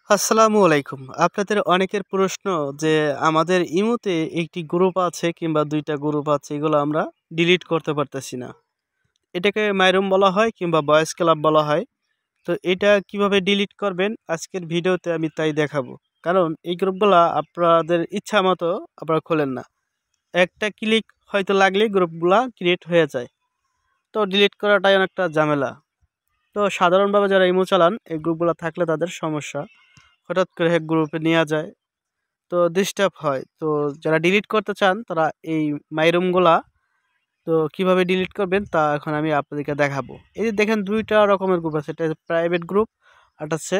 আসসালামু আলাইকুম। আপনাদের অনেকের প্রশ্ন যে আমাদের ইমোতে একটি গ্রুপ আছে কিংবা ২ টা গ্রুপ আছে এগুলো আমরা ডিলিট করতে পারতেছি না। এটাকে মাইরুম বলা হয় কিংবা বয়েজ ক্লাব বলা হয়। তো এটা কিভাবে ডিলিট করবেন আজকের ভিডিওতে আমি তাই দেখাবো। কারণ এই গ্রুপগুলা আপনাদের ইচ্ছামতো আপনারা খোলেন না। একটা ক্লিক হয়তো লাগলেই গ্রুপগুলা ক্রিয়েট হয়ে যায়। তো ডিলিট করাটাই অনেকটা ঝামেলা। তো সাধারণভাবে যারা ইমো চালান এই গ্রুপগুলা থাকলে তাদের সমস্যা। হঠাৎ করে গ্রুপে নেয়া যায়। তো ডিস্টার্ব হয়। তো যারা ডিলিট করতে চান তারা এই মাইরুমগুলা তো কিভাবে ডিলিট করবেন তা এখন আমি আপনাদেরকে দেখাবো। এই যে দেখেন ২ টা রকমের গ্রুপ আছে। একটা হচ্ছে প্রাইভেট গ্রুপ, আরেকটা হচ্ছে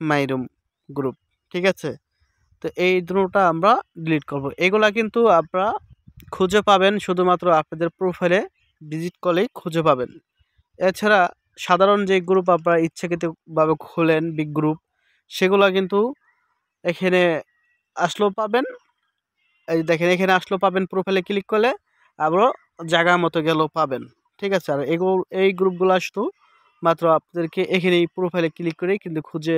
মাইরুম গ্রুপ। ঠিক আছে? তো এই ২ টা আমরা ডিলিট করব। এগুলা কিন্তু আপনারা খুঁজে পাবেন শুধুমাত্র আপনাদের প্রোফাইলে ভিজিট করলেই খুঁজে পাবেন। এছাড়া সাধারণ যে গ্রুপ আপনারা ইচ্ছাকৃতভাবে খোলেন বিগ গ্রুপ সেগুলা কিন্তু এখানে আসলেও পাবেন। এই দেখেন এখানে আসলেও পাবেন প্রোফাইলে ক্লিক করলে, আবারও জায়গা মতো গেলেও পাবেন। ঠিক আছে? আর এই গ্রুপগুলা শুধু মাত্র আপনাদেরকে এখানেই প্রোফাইলে ক্লিক করেই কিন্তু খুঁজে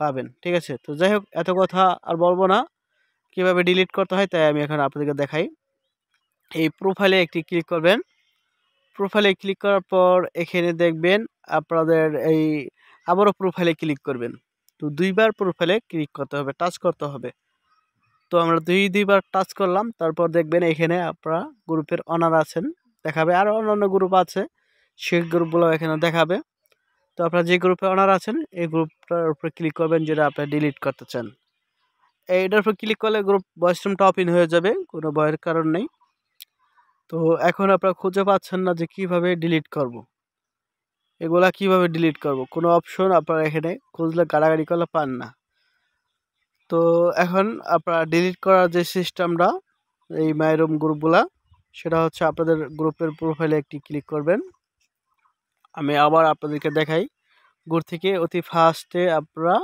পাবেন। ঠিক আছে? তো যাই হোক এত কথা আর বলব না। কিভাবে ডিলিট করতে হয় তাই আমি এখন আপনাদেরকে দেখাই। এই প্রোফাইলে একটি ক্লিক করবেন। প্রোফাইলে ক্লিক করার পর এখানে দেখবেন আপনাদের এই আবারও প্রোফাইলে ক্লিক করবেন। তো ২ বার প্রোফাইলে ক্লিক করতে হবে, টাচ করতে হবে। তো আমরা দুই বার টাচ করলাম। তারপর দেখবেন এখানে আপনারা গ্রুপের ওনার আছেন, দেখাবে। আরও অন্যান্য গ্রুপ আছে, সেই গ্রুপগুলো এখানে দেখাবে। তো আপনারা যে গ্রুপে ওনার আছেন এই গ্রুপটার উপরে ক্লিক করবেন যেটা আপনারা ডিলিট করতে চান। এইটার উপর ক্লিক করলে গ্রুপ ভয়েস রুমটা ওপেন হয়ে যাবে, কোনো ভয়ের কারণ নেই। তো এখন আপনারা খুঁজে পাচ্ছেন না যে কিভাবে ডিলিট করব। এগুলা কিভাবে ডিলিট করব, কোনো অপশন আপনারা এখানে খুঁজলে গাড়াগাড়ি করলে পান না। তো এখন আপনারা ডিলিট করার যে সিস্টেমটা এই মাইরুম গ্রুপগুলা, সেটা হচ্ছে আপনাদের গ্রুপের প্রোফাইলে একটি ক্লিক করবেন। আমি আবার আপনাদেরকে দেখাই। গ্রুপ থেকে অতি ফার্স্টে আপনারা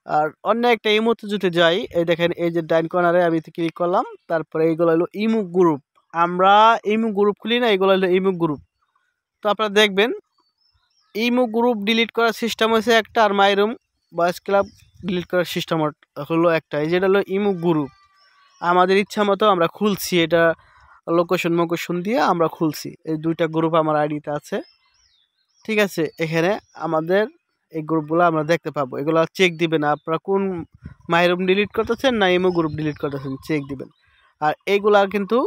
আর অন্য একটা ইমোতে যদি যাই, এই দেখেন এই যে ডাইন কর্নারে আমি ক্লিক করলাম। তারপরে এইগুলো হলো ইমো গ্রুপ। আমরা ইমো গ্রুপ খুলি না, এগুলো হলো ইমো গ্রুপ। তো আপনারা দেখবেন ইমো গ্রুপ ডিলিট করার সিস্টেম হচ্ছে একটা, আর মাইরুম বয়েজ ক্লাব ডিলিট করার সিস্টেম হলো একটা। এই যেটা হলো ইমো গ্রুপ। আমাদের ইচ্ছা মতো আমরা খুলছি, এটা লোকেশন দিয়ে আমরা খুলছি। এই ২ টা গ্রুপ আমার আইডিতে আছে। ঠিক আছে? এখানে আমাদের এই গ্রুপগুলো আমরা দেখতে পাবো। এগুলো চেক দিবেন আপনারা কোন মাইরুম ডিলিট করতেছেন না ইমো গ্রুপ ডিলিট করতেছেন, চেক দিবেন। আর এইগুলা কিন্তু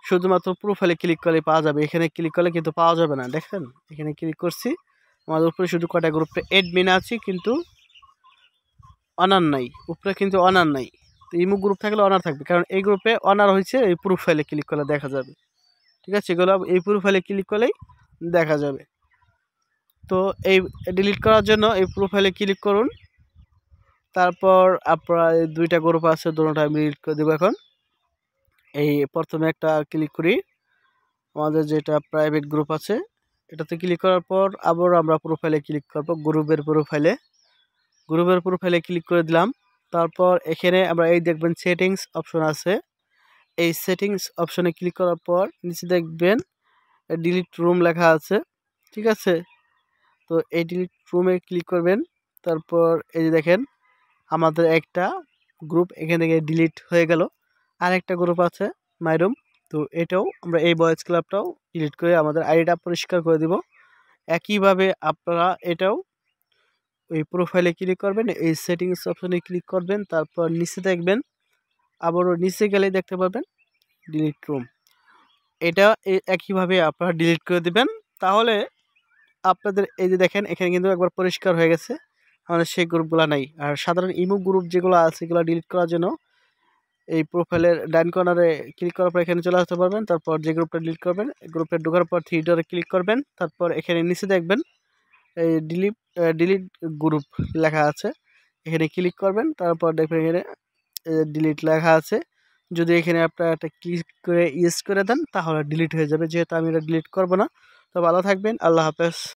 শুধুমাত্র প্রোফাইলে ক্লিক করলেই পাওয়া যাবে। এখানে ক্লিক করলে কিন্তু পাওয়া যাবে না। দেখেন এখানে ক্লিক করছি। আমাদের উপরে শুধু কয়টা গ্রুপে অ্যাডমিন আছি কিন্তু অনার নাই। উপরে কিন্তু অনার নাই। তো ইমো গ্রুপ থাকলে অনার থাকবে। কারণ এই গ্রুপে অনার হইছে এই প্রোফাইলে ক্লিক করলে দেখা যাবে। ঠিক আছে? এগুলো এই প্রোফাইলে ক্লিক করলেই দেখা যাবে। তো এই ডিলিট করার জন্য এই প্রোফাইলে ক্লিক করুন। তারপর আপনারা এই ২ টা গ্রুপ আছে, দোনোটা আমি ডিলিট করে দেবো এখন। এই প্রথমে একটা ক্লিক করি। আমাদের যেটা প্রাইভেট গ্রুপ আছে এটাতে ক্লিক করার পর আবার আমরা প্রোফাইলে ক্লিক করব। গ্রুপের প্রোফাইলে ক্লিক করে দিলাম। তারপর এখানে আমরা এই দেখবেন সেটিংস অপশন আছে। এই সেটিংস অপশনে ক্লিক করার পর নিচে দেখবেন ডিলিট রুম লেখা আছে। ঠিক আছে? তো এই ডিলিট রুমে ক্লিক করবেন। তারপর এই যে দেখেন আমাদের একটা গ্রুপ এখান থেকে ডিলিট হয়ে গেল। আরেকটা গ্রুপ আছে মাইরুম। তো এটাও আমরা এই বয়েজ ক্লাবটাও ডিলিট করে আমাদের আইডিটা পরিষ্কার করে দিব। একইভাবে আপনারা এটাও ওই প্রোফাইলে ক্লিক করবেন, এই সেটিংস অপশনে ক্লিক করবেন। তারপর নিচে দেখবেন, আবারও নিচে গেলেই দেখতে পাবেন ডিলিট রুম। এটা একইভাবে আপনারা ডিলিট করে দিবেন। তাহলে আপনাদের এই যে দেখেন এখানে কিন্তু একবার পরিষ্কার হয়ে গেছে। আমাদের সেই গ্রুপগুলো নাই। আর সাধারণ ইমো গ্রুপ যেগুলো আছে এগুলো ডিলিট করার জন্য এই প্রোফাইলের ডান কর্নারে ক্লিক করার পর এখানে চলে আসতে পারবেন। তারপর যে গ্রুপটা ডিলিট করবেন গ্রুপে ঢোকার পর থ্রি ডটে ক্লিক করবেন। তারপর এখানে নিচে দেখবেন এই ডিলিট গ্রুপ লেখা আছে। এখানে ক্লিক করবেন। তারপর দেখবেন এখানে ডিলিট লেখা আছে। যদি এখানে আপনারা একটা ক্লিক করে ইয়েস করে দেন তাহলে ডিলিট হয়ে যাবে। যেহেতু আমি এটা ডিলিট করব না। তো ভালো থাকবেন। আল্লাহ হাফেজ।